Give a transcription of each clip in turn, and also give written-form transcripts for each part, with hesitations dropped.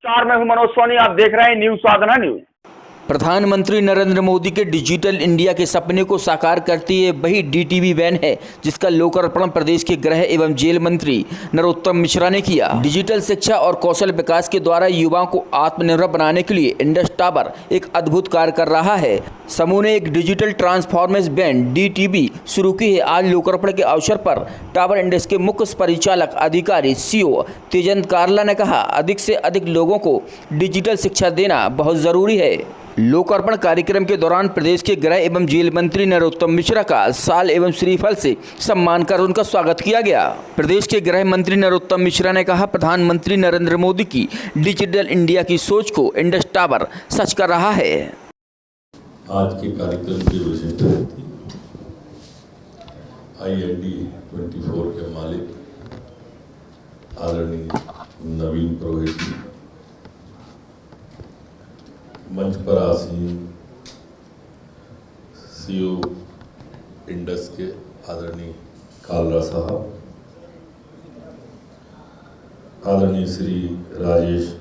नमस्कार, मैं हूं मनोज सोनी। आप देख रहे हैं न्यूज साधना न्यूज। प्रधानमंत्री नरेंद्र मोदी के डिजिटल इंडिया के सपने को साकार करती है वही डीटीवी वैन है जिसका लोकार्पण प्रदेश के गृह एवं जेल मंत्री नरोत्तम मिश्रा ने किया। डिजिटल शिक्षा और कौशल विकास के द्वारा युवाओं को आत्मनिर्भर बनाने के लिए इंडस टावर एक अद्भुत कार्य कर रहा है। समूह ने एक डिजिटल ट्रांसफॉर्मेशन वैन डीटीवी शुरू की है। आज लोकार्पण के अवसर पर टावर इंडस के मुख्य परिचालक अधिकारी सीओ तेजंत कारला ने कहा, अधिक से अधिक लोगों को डिजिटल शिक्षा देना बहुत जरूरी है। लोकार्पण कार्यक्रम के दौरान प्रदेश के गृह एवं जेल मंत्री नरोत्तम मिश्रा का शाल एवं श्रीफल से सम्मान कर उनका स्वागत किया गया। प्रदेश के गृह मंत्री नरोत्तम मिश्रा ने कहा, प्रधानमंत्री नरेंद्र मोदी की डिजिटल इंडिया की सोच को इंडस टावर सच कर रहा है। आज के कार्यक्रम की विशेषता थी IND24 के मालिक आदरणीय नवीन पुरोहित जी, मंच पर आसीन सीओ इंडस के आदरणीय कालरा साहब, आदरणीय श्री राजेश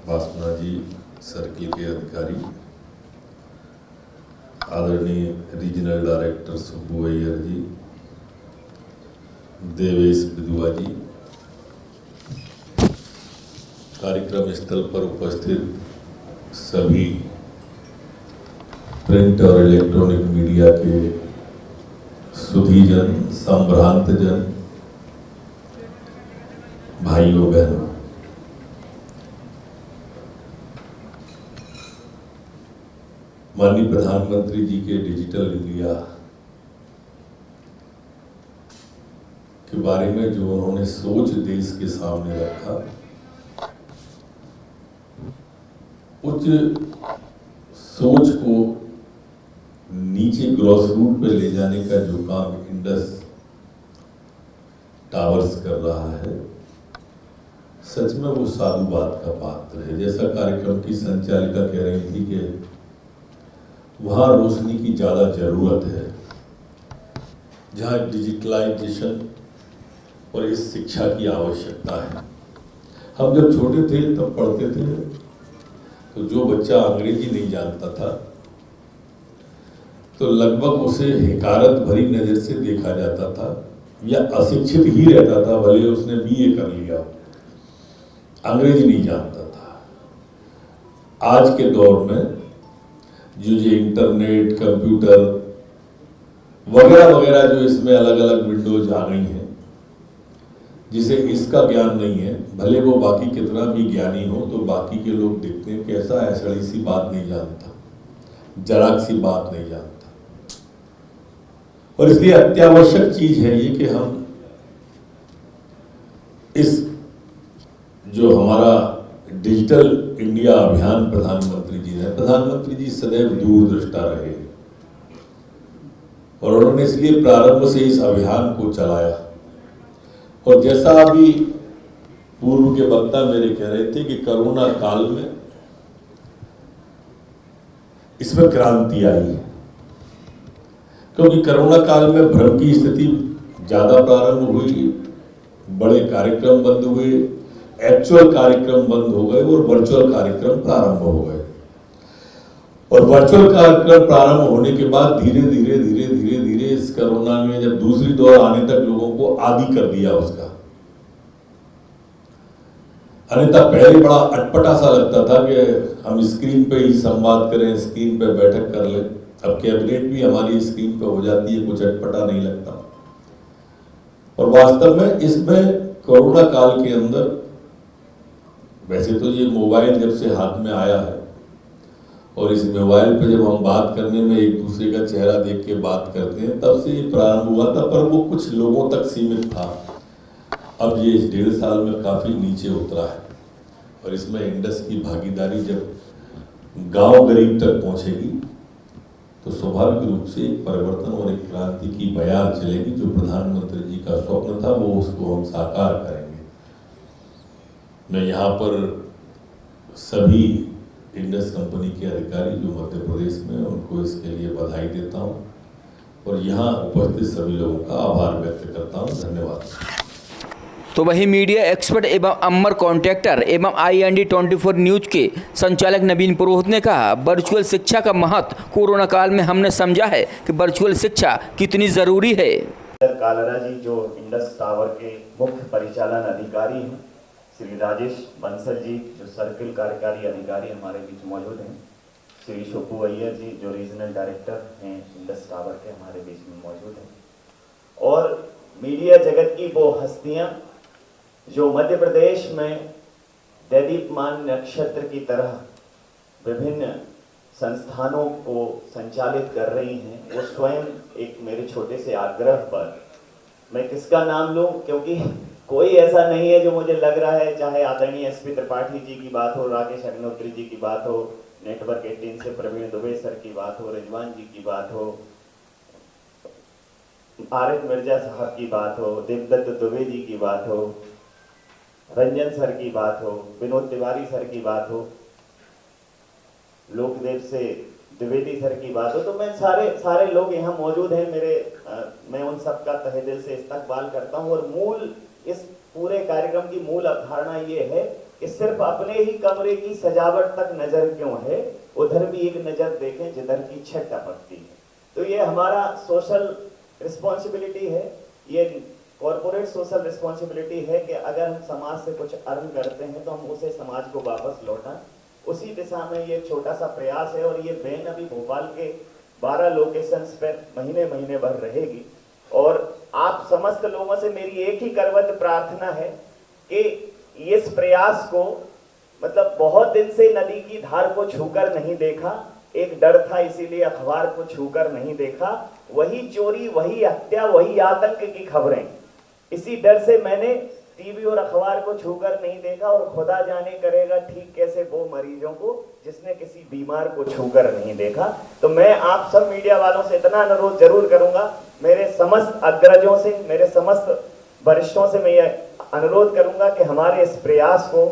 वासना जी सर्किल के अधिकारी, आदरणीय रीजनल डायरेक्टर सुब्बू अय्यर जी, देवेश बिदुआ जी, कार्यक्रम स्थल पर उपस्थित सभी प्रिंट और इलेक्ट्रॉनिक मीडिया के सुधीजन, संभ्रांत जन, भाइयों बहनों, माननीय प्रधानमंत्री जी के डिजिटल इंडिया के बारे में जो उन्होंने सोच देश के सामने रखा, उस सोच को नीचे ग्रॉस रूट पे ले जाने का जो काम इंडस टावर्स कर रहा है, सच में वो साधुवाद का पात्र है। जैसा कार्यक्रम की संचालिका कह रही थी कि वहाँ रोशनी की ज़्यादा जरूरत है, जहाँ डिजिटलाइजेशन और इस शिक्षा की आवश्यकता है। हम जब छोटे थे तब पढ़ते थे तो जो बच्चा अंग्रेजी नहीं जानता था तो लगभग उसे हिकारत भरी नज़र से देखा जाता था या अशिक्षित ही रहता था, भले उसने BA कर लिया, अंग्रेजी नहीं जानता था। आज के दौर में जो इंटरनेट, कंप्यूटर वगैरह वगैरह जो इसमें अलग अलग विंडोज आ गई हैं, जिसे इसका ज्ञान नहीं है, भले वो बाकी कितना भी ज्ञानी हो, तो बाकी के लोग देखते हैं कैसा ऐसड़ी सी बात नहीं जानता, जराक सी बात नहीं जानता। और इसलिए अत्यावश्यक चीज है ये कि हम इस जो हमारा डिजिटल इंडिया अभियान प्रधानमंत्री जी सदैव दूरदृष्टा रहे और उन्होंने इसलिए प्रारंभ से इस अभियान को चलाया। और जैसा अभी पूर्व के वक्ता मेरे कह रहे थे कि कोरोना काल में इसमें क्रांति आई है, क्योंकि कोरोना काल में भ्रम की स्थिति ज्यादा प्रारंभ हुई, बड़े कार्यक्रम बंद हुए, एक्चुअल कार्यक्रम बंद हो गए और वर्चुअल कार्यक्रम प्रारंभ हो गए। और वर्चुअल कार्यक्रम प्रारंभ होने के बाद धीरे धीरे धीरे धीरे धीरे इस कोरोना में जब दूसरी दौर आने तक लोगों को आदी कर दिया उसका। अन्यथा पहले बड़ा अटपटा सा लगता था कि हम स्क्रीन पे ही संवाद करें, स्क्रीन पे बैठक कर लें। अब कैबिनेट भी हमारी स्क्रीन पे हो जाती है, कुछ अटपटा नहीं लगता। और वास्तव में इसमें कोरोना काल के अंदर, वैसे तो ये मोबाइल जब से हाथ में आया है और इस मोबाइल पे जब हम बात करने में एक दूसरे का चेहरा देख के बात करते हैं, तब से ये प्रारंभ हुआ था, पर वो कुछ लोगों तक सीमित था। अब ये 1.5 साल में काफी नीचे उतरा है और इसमें इंडस की भागीदारी जब गांव गरीब तक पहुंचेगी तो स्वाभाविक रूप से एक परिवर्तन और एक क्रांति की बयार चलेगी। जो प्रधानमंत्री जी का स्वप्न था वो उसको हम साकार करेंगे। मैं यहाँ पर सभी इंडस कंपनी के अधिकारी जो मध्य प्रदेश में, उनको इसके लिए बधाई देता हूँ और यहाँ उपस्थित सभी लोगों का आभार व्यक्त करता हूँ। धन्यवाद। तो वही मीडिया एक्सपर्ट एवं अमर कॉन्ट्रैक्टर एवं IND24 न्यूज के संचालक नवीन पुरोहित ने कहा, वर्चुअल शिक्षा का महत्व कोरोना काल में हमने समझा है कि वर्चुअल शिक्षा कितनी जरूरी है। कालरा जी जो इंडस टावर के मुख्य परिचालन अधिकारी हैं, श्री राजेश बंसल जी जो सर्किल कार्यकारी अधिकारी हमारे बीच मौजूद हैं, श्री शोपू अय्यर जी जो रीजनल डायरेक्टर हैं इंडस टावर के हमारे बीच में मौजूद हैं, और मीडिया जगत की वो हस्तियां जो मध्य प्रदेश में दैदीप्यमान नक्षत्र की तरह विभिन्न संस्थानों को संचालित कर रही हैं, वो स्वयं एक मेरे छोटे से आग्रह पर मैं किसका नाम लूं, क्योंकि कोई ऐसा नहीं है जो मुझे लग रहा है, चाहे आदरणीय SP त्रिपाठी जी की बात हो, राकेश अग्निहोत्री जी की बात हो, नेटवर्क 18 से प्रवीण दुबे सर की बात हो, रिजवान जी की बात हो, आरिफ मिर्जा साहब की बात हो, देवदत्त दुबे जी की बात हो, रंजन सर की बात हो, विनोद तिवारी सर की बात हो, लोकदेव से द्विवेदी सर की बात हो, तो मैं सारे लोग यहाँ मौजूद हैं मैं उन सब का तहे दिल से इस्तकबाल करता हूँ। और मूल इस पूरे कार्यक्रम की मूल अवधारणा ये है कि सिर्फ अपने ही कमरे की सजावट तक नजर क्यों है, उधर भी एक नजर देखें जिधर की छत टपकती है। तो ये हमारा सोशल रिस्पॉन्सिबिलिटी है, ये कॉर्पोरेट सोशल रिस्पॉन्सिबिलिटी है कि अगर हम समाज से कुछ अर्न करते हैं तो हम उसे समाज को वापस लौटाएं। उसी दिशा में ये छोटा सा प्रयास है, और ये वैन अभी भोपाल के 12 लोकेशंस पर महीने भर रहेगी। और आप समस्त लोगों से मेरी एक ही करवत प्रार्थना है कि इस प्रयास को, मतलब बहुत दिन से नदी की धार को छूकर नहीं देखा, एक डर था इसीलिए अखबार को छूकर नहीं देखा, वही चोरी, वही हत्या, वही आतंक की खबरें, इसी डर से मैंने टीवी और अखबार को छूकर नहीं देखा, और खुदा जाने करेगा ठीक कैसे वो मरीजों को जिसने किसी बीमार को छूकर नहीं देखा। तो मैं आप सब मीडिया वालों से इतना अनुरोध जरूर करूंगा, मेरे समस्त अग्रजों से, मेरे समस्त वरिष्ठों से मैं ये अनुरोध करूंगा कि हमारे इस प्रयास को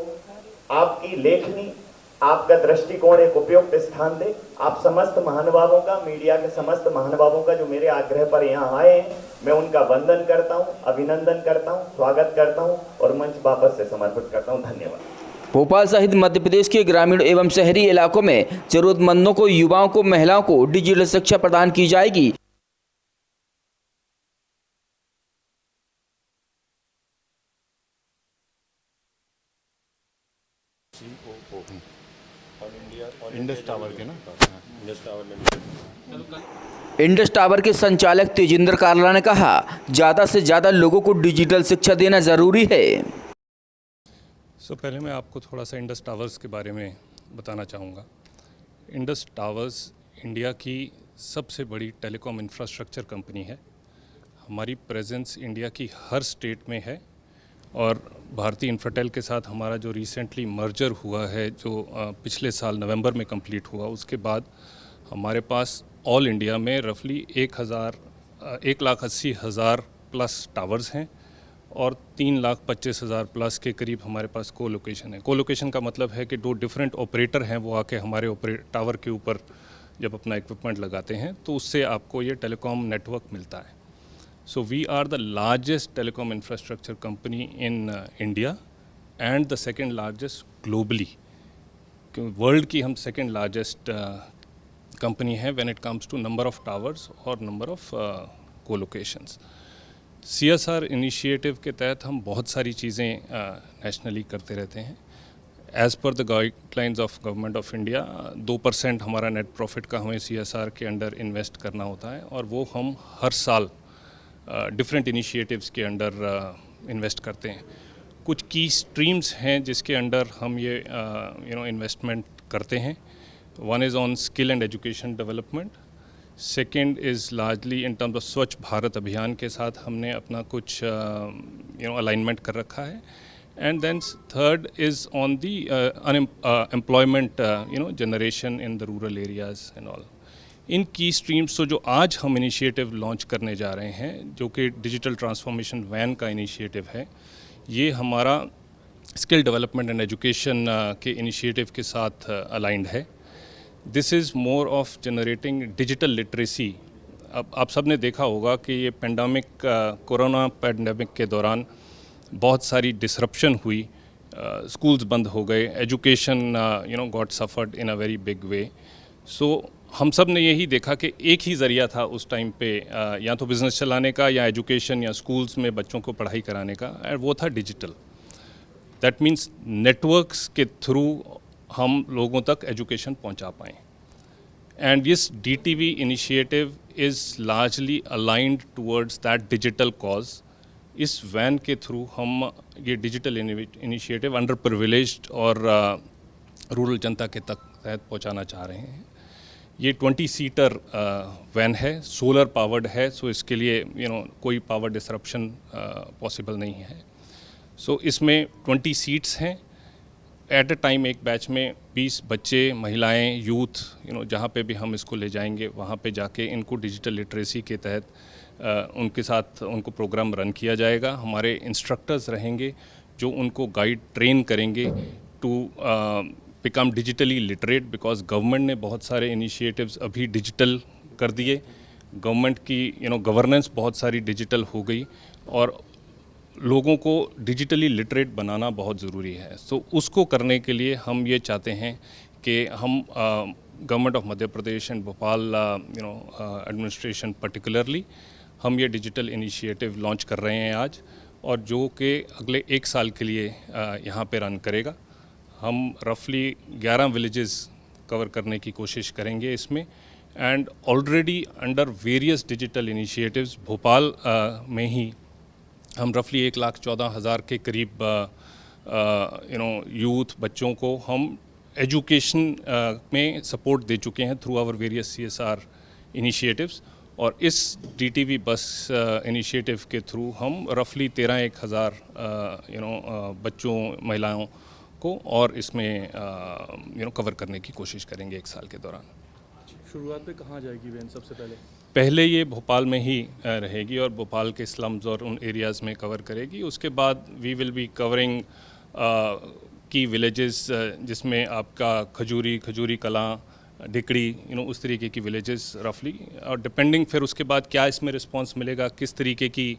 आपकी लेखनी, आपका दृष्टिकोण एक उपयुक्त स्थान दे। आप समस्त महानुभावों का, मीडिया के समस्त महानुभावों का जो मेरे आग्रह पर यहाँ आए हैं, मैं उनका वंदन करता हूँ, अभिनंदन करता हूँ, स्वागत करता हूँ और मंच वापस से समर्पित करता हूँ। धन्यवाद। भोपाल सहित मध्य प्रदेश के ग्रामीण एवं शहरी इलाकों में जरूरतमंदों को, युवाओं को, महिलाओं को डिजिटल शिक्षा प्रदान की जाएगी। इंडस टावर के ना इंडस टावर के संचालक तेजिंदर कालरा ने कहा, ज़्यादा से ज़्यादा लोगों को डिजिटल शिक्षा देना ज़रूरी है। पहले मैं आपको थोड़ा सा इंडस टावर्स के बारे में बताना चाहूँगा। इंडस टावर्स इंडिया की सबसे बड़ी टेलीकॉम इंफ्रास्ट्रक्चर कंपनी है। हमारी प्रेजेंस इंडिया की हर स्टेट में है, और भारतीय इंफ्राटेल के साथ हमारा जो रिसेंटली मर्जर हुआ है, जो पिछले साल नवंबर में कंप्लीट हुआ, उसके बाद हमारे पास ऑल इंडिया में रफली 1,80,000 प्लस टावर्स हैं, और 3,25,000 प्लस के करीब हमारे पास को लोकेशन है। को लोकेशन का मतलब है कि 2 डिफरेंट ऑपरेटर हैं, वो आके हमारे टावर के ऊपर जब अपना इक्विपमेंट लगाते हैं तो उससे आपको ये टेलीकॉम नेटवर्क मिलता है। So we are the largest telecom infrastructure company in India and the second largest globally. World की हम सेकेंड लार्जेस्ट कंपनी है when it comes to number of towers और number of co-locations. CSR initiative के तहत हम बहुत सारी चीज़ें नेशनली करते रहते हैं। As per the guidelines of government of India 2% हमारा नेट प्रॉफिट का हमें CSR के अंडर इन्वेस्ट करना होता है, और वो हम हर साल डिफरेंट इनिशिएटिव्स के अंडर इन्वेस्ट करते हैं। कुछ की स्ट्रीम्स हैं जिसके अंडर हम ये इन्वेस्टमेंट करते हैं। One is on skill and education development, second is largely in terms of स्वच्छ भारत अभियान के साथ हमने अपना कुछ अलाइनमेंट कर रखा है, and then third is on the employment generation in the rural areas and all. In key streams तो जो आज हम इनिशिएटिव लॉन्च करने जा रहे हैं, जो कि डिजिटल ट्रांसफॉर्मेशन वैन का इनिशिएटिव है, ये हमारा स्किल डेवलपमेंट एंड एजुकेशन के इनिशिएटिव के साथ अलाइंड है। This is more of generating digital literacy. अब आप सब ने देखा होगा कि ये पेंडेमिक, कोरोना पेंडेमिक के दौरान बहुत सारी डिसरप्शन हुई, स्कूल्स बंद हो गए, education got suffered in a very big way. So हम सब ने यही देखा कि एक ही ज़रिया था उस टाइम पे, या तो बिज़नेस चलाने का या एजुकेशन या स्कूल्स में बच्चों को पढ़ाई कराने का, और वो था डिजिटल। दैट मीन्स नेटवर्क्स के थ्रू हम लोगों तक एजुकेशन पहुंचा पाएँ। And this DTV initiative is largely aligned towards that digital cause. इस वैन के थ्रू हम ये डिजिटल इनिशिएटिव अंडर प्रिविलेज्ड और रूरल जनता के तहत पहुंचाना चाह रहे हैं। ये 20 सीटर वैन है, सोलर पावर्ड है, सो इसके लिए कोई पावर डिसरप्शन पॉसिबल नहीं है। सो इसमें 20 सीट्स हैं। एट अ टाइम एक बैच में 20 बच्चे, महिलाएं, यूथ, जहाँ पे भी हम इसको ले जाएंगे वहाँ पे जाके इनको डिजिटल लिटरेसी के तहत उनके साथ उनको प्रोग्राम रन किया जाएगा। हमारे इंस्ट्रक्टर्स रहेंगे जो उनको गाइड ट्रेन करेंगे to become digitally literate, because government ने बहुत सारे इनिशिएटिव्स अभी डिजिटल कर दिए। गवर्नमेंट की गवर्नेंस बहुत सारी डिजिटल हो गई और लोगों को डिजिटली लिटरेट बनाना बहुत ज़रूरी है। सो उसको करने के लिए हम ये चाहते हैं कि हम government of Madhya Pradesh and Bhopal administration particularly हम ये डिजिटल इनिशिएटिव लॉन्च कर रहे हैं आज, और जो कि अगले 1 साल के लिए यहाँ पे रन करेगा। हम रफली 11 विलेजेस कवर करने की कोशिश करेंगे इसमें। And already under various digital initiatives Bhopal में ही हम रफली 1,14,000 के करीब यूथ बच्चों को हम एजुकेशन में सपोर्ट दे चुके हैं through our various CSR initiatives. और इस DTV बस इनिशिएटिव के थ्रू हम रफली 13,000 बच्चों, महिलाओं को और इसमें कवर करने की कोशिश करेंगे 1 साल के दौरान। शुरुआत में कहाँ जाएगी वैन सबसे पहले? पहले ये भोपाल में ही रहेगी और भोपाल के स्लम्स और उन एरियाज़ में कवर करेगी। उसके बाद वी विल बी कवरिंग की विलेजेस जिसमें आपका खजूरी कलां, डिकड़ी, उस तरीके की विलेजेस रफली। और डिपेंडिंग फिर उसके बाद क्या इसमें रिस्पांस मिलेगा, किस तरीके की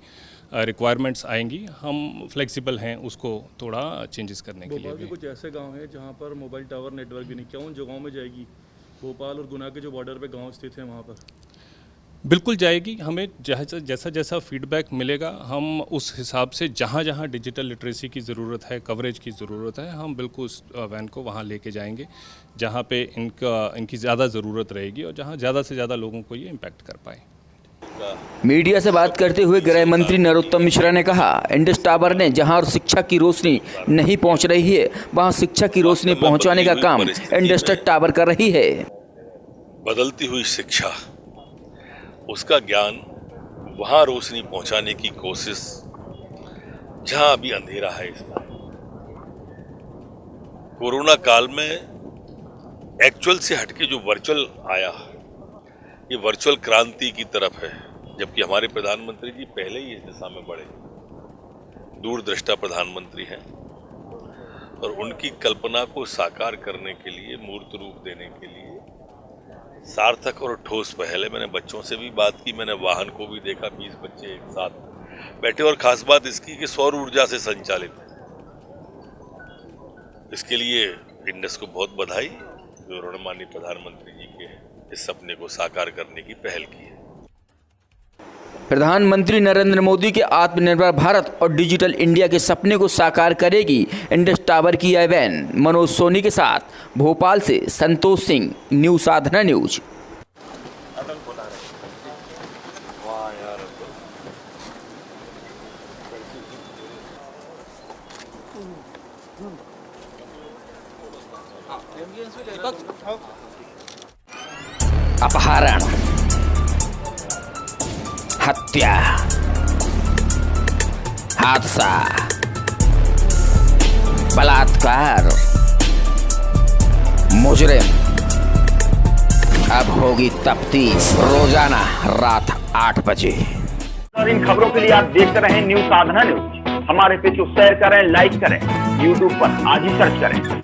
रिक्वायरमेंट्स आएंगी, हम फ्लेक्सिबल हैं उसको थोड़ा चेंजेस करने के लिए भोपाल भी। के कुछ ऐसे गांव हैं जहां पर मोबाइल टावर नेटवर्क भी नहीं, क्या उन जगहों में जाएगी? भोपाल और गुना के जो बॉर्डर पे गांव स्थित हैं वहां पर बिल्कुल जाएगी। हमें जैसा फीडबैक मिलेगा हम उस हिसाब से जहाँ जहाँ डिजिटल लिटरेसी की ज़रूरत है, कवरेज की ज़रूरत है, हम बिल्कुल उस वैन को वहाँ लेके जाएंगे जहाँ पे इनकी ज़्यादा ज़रूरत रहेगी और जहाँ ज़्यादा से ज़्यादा लोगों को ये इम्पैक्ट कर पाए। मीडिया से बात करते हुए गृह मंत्री नरोत्तम मिश्रा ने कहा, इंडस टावर ने जहां और शिक्षा की रोशनी नहीं पहुंच रही है वहां शिक्षा की रोशनी पहुंचाने का काम इंडस टावर कर रही है। बदलती हुई शिक्षा, उसका ज्ञान वहां रोशनी पहुंचाने की कोशिश जहां अभी अंधेरा है। इसमें कोरोना काल में एक्चुअल से हटके जो वर्चुअल आया, ये वर्चुअल क्रांति की तरफ है, जबकि हमारे प्रधानमंत्री जी पहले ही इस दिशा में बढ़े, दूरदृष्टा प्रधानमंत्री हैं और उनकी कल्पना को साकार करने के लिए, मूर्त रूप देने के लिए सार्थक और ठोस पहल है। मैंने बच्चों से भी बात की, मैंने वाहन को भी देखा, 20 बच्चे एक साथ बैठे, और खास बात इसकी कि सौर ऊर्जा से संचालित। इसके लिए इंडस को बहुत बधाई जो उन्होंने माननीय प्रधानमंत्री जी के इस सपने को साकार करने की पहल की है। प्रधानमंत्री नरेंद्र मोदी के आत्मनिर्भर भारत और डिजिटल इंडिया के सपने को साकार करेगी इंडस टावर की यह वैन। मनोज सोनी के साथ भोपाल से संतोष सिंह, न्यू साधना न्यूज। अपहरण, हत्या, हादसा, बलात्कार, मुजरिम, अब होगी तफ्तीश। रोजाना रात 8 बजे। और इन खबरों के लिए आप देखते रहें न्यू साधना न्यूज। हमारे पेज को शेयर करें, लाइक करें, यूट्यूब पर आज ही सर्च करें।